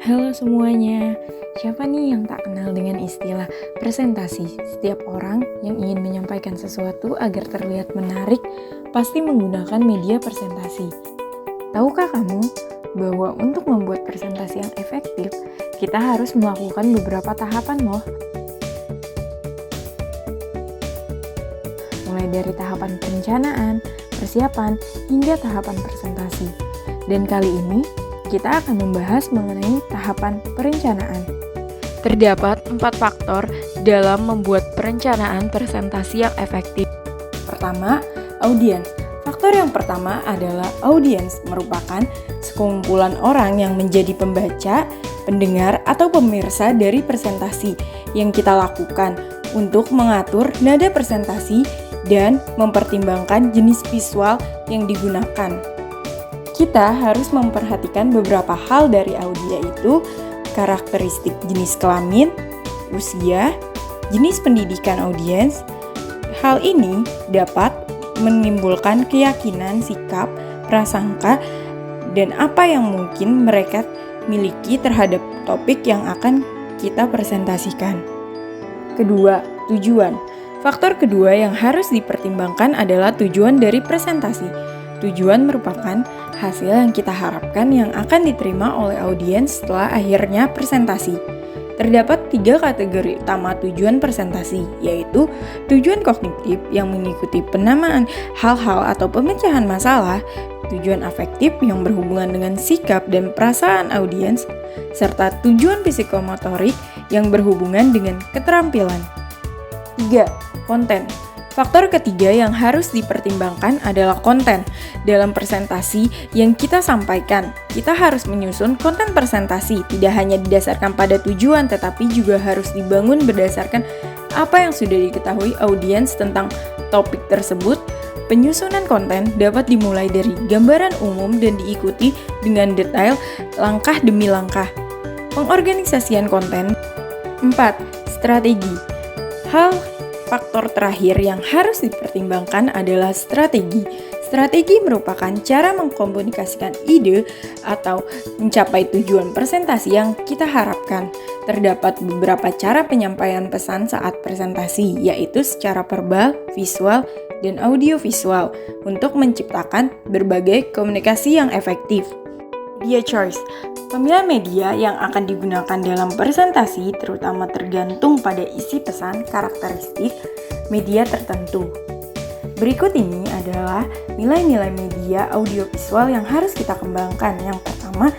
Halo semuanya, siapa nih yang tak kenal dengan istilah presentasi? Setiap orang yang ingin menyampaikan sesuatu agar terlihat menarik pasti menggunakan media presentasi. Tahukah kamu bahwa untuk membuat presentasi yang efektif, kita harus melakukan beberapa tahapan loh. Mulai dari tahapan perencanaan, persiapan, hingga tahapan presentasi. Dan kali ini, kita akan membahas mengenai tahapan perencanaan. Terdapat 4 faktor dalam membuat perencanaan presentasi yang efektif. Pertama, audiens. Faktor yang pertama adalah audiens, merupakan sekumpulan orang yang menjadi pembaca, pendengar, atau pemirsa dari presentasi yang kita lakukan untuk mengatur nada presentasi dan mempertimbangkan jenis visual yang digunakan. Kita harus memperhatikan beberapa hal dari audio yaitu karakteristik jenis kelamin, usia, jenis pendidikan audiens. Hal ini dapat menimbulkan keyakinan, sikap, prasangka, dan apa yang mungkin mereka miliki terhadap topik yang akan kita presentasikan. Kedua, tujuan. Faktor kedua yang harus dipertimbangkan adalah tujuan dari presentasi. Tujuan merupakan hasil yang kita harapkan yang akan diterima oleh audiens setelah akhirnya presentasi. Terdapat 3 kategori utama tujuan presentasi, yaitu tujuan kognitif yang mengikuti penamaan hal-hal atau pemecahan masalah, tujuan afektif yang berhubungan dengan sikap dan perasaan audiens, serta tujuan psikomotorik yang berhubungan dengan keterampilan. 3. Konten. Faktor ketiga yang harus dipertimbangkan adalah konten. Dalam presentasi yang kita sampaikan, kita harus menyusun konten presentasi, tidak hanya didasarkan pada tujuan, tetapi juga harus dibangun berdasarkan apa yang sudah diketahui audiens tentang topik tersebut. Penyusunan konten dapat dimulai dari gambaran umum dan diikuti dengan detail langkah demi langkah. Pengorganisasian konten. 4. Strategi. Faktor terakhir yang harus dipertimbangkan adalah strategi. Strategi merupakan cara mengkomunikasikan ide atau mencapai tujuan presentasi yang kita harapkan. Terdapat beberapa cara penyampaian pesan saat presentasi, yaitu secara verbal, visual, dan audiovisual untuk menciptakan berbagai komunikasi yang efektif. Media choice. Pemilihan media yang akan digunakan dalam presentasi terutama tergantung pada isi pesan karakteristik media tertentu. Berikut ini adalah nilai-nilai media audiovisual yang harus kita kembangkan. Yang pertama,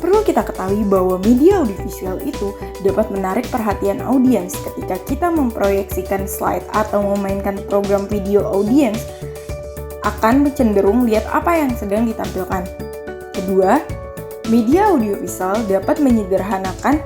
perlu kita ketahui bahwa media audiovisual itu dapat menarik perhatian audiens. Ketika kita memproyeksikan slide atau memainkan program video, audiens akan cenderung lihat apa yang sedang ditampilkan. Kedua, media audiovisual dapat menyederhanakan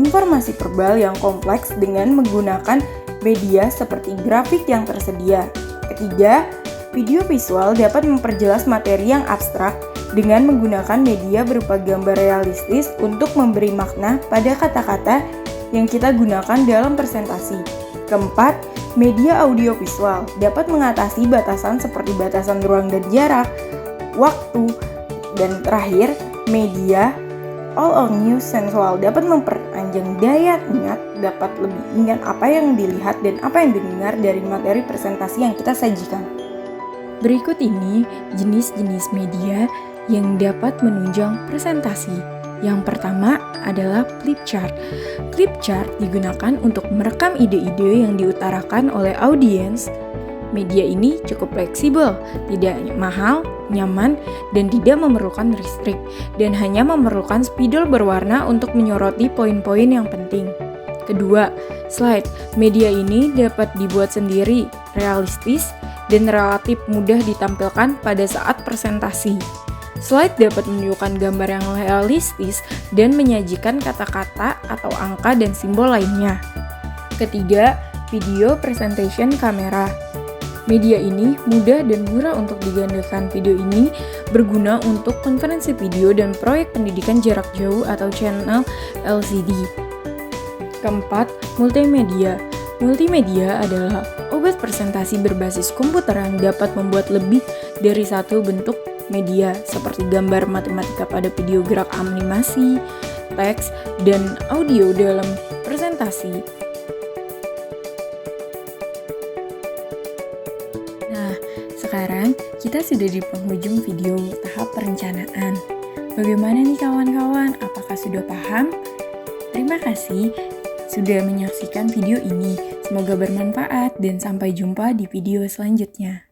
informasi verbal yang kompleks dengan menggunakan media seperti grafik yang tersedia. Ketiga, video visual dapat memperjelas materi yang abstrak dengan menggunakan media berupa gambar realistis untuk memberi makna pada kata-kata yang kita gunakan dalam presentasi. Keempat, media audiovisual dapat mengatasi batasan seperti batasan ruang dan jarak, waktu, dan terakhir, media all-on-use sensual dapat memperpanjang daya ingat, dapat lebih ingat apa yang dilihat dan apa yang didengar dari materi presentasi yang kita sajikan. Berikut ini jenis-jenis media yang dapat menunjang presentasi. Yang pertama adalah flip chart. Flip chart digunakan untuk merekam ide-ide yang diutarakan oleh audiens. Media ini cukup fleksibel, tidak mahal, nyaman, dan tidak memerlukan listrik, dan hanya memerlukan spidol berwarna untuk menyoroti poin-poin yang penting. Kedua, slide. Media ini dapat dibuat sendiri, realistis, dan relatif mudah ditampilkan pada saat presentasi. Slide dapat menunjukkan gambar yang realistis dan menyajikan kata-kata atau angka dan simbol lainnya. Ketiga, video presentation kamera. Media ini mudah dan murah untuk digandakan. Video ini berguna untuk konferensi video dan proyek pendidikan jarak jauh atau channel LCD. Keempat, multimedia. Multimedia adalah obat presentasi berbasis komputer yang dapat membuat lebih dari satu bentuk media seperti gambar matematika pada video gerak animasi, teks dan audio dalam presentasi. Nah, sekarang kita sudah di penghujung video tahap perencanaan. Bagaimana nih kawan-kawan? Apakah sudah paham? Terima kasih sudah menyaksikan video ini. Semoga bermanfaat dan sampai jumpa di video selanjutnya.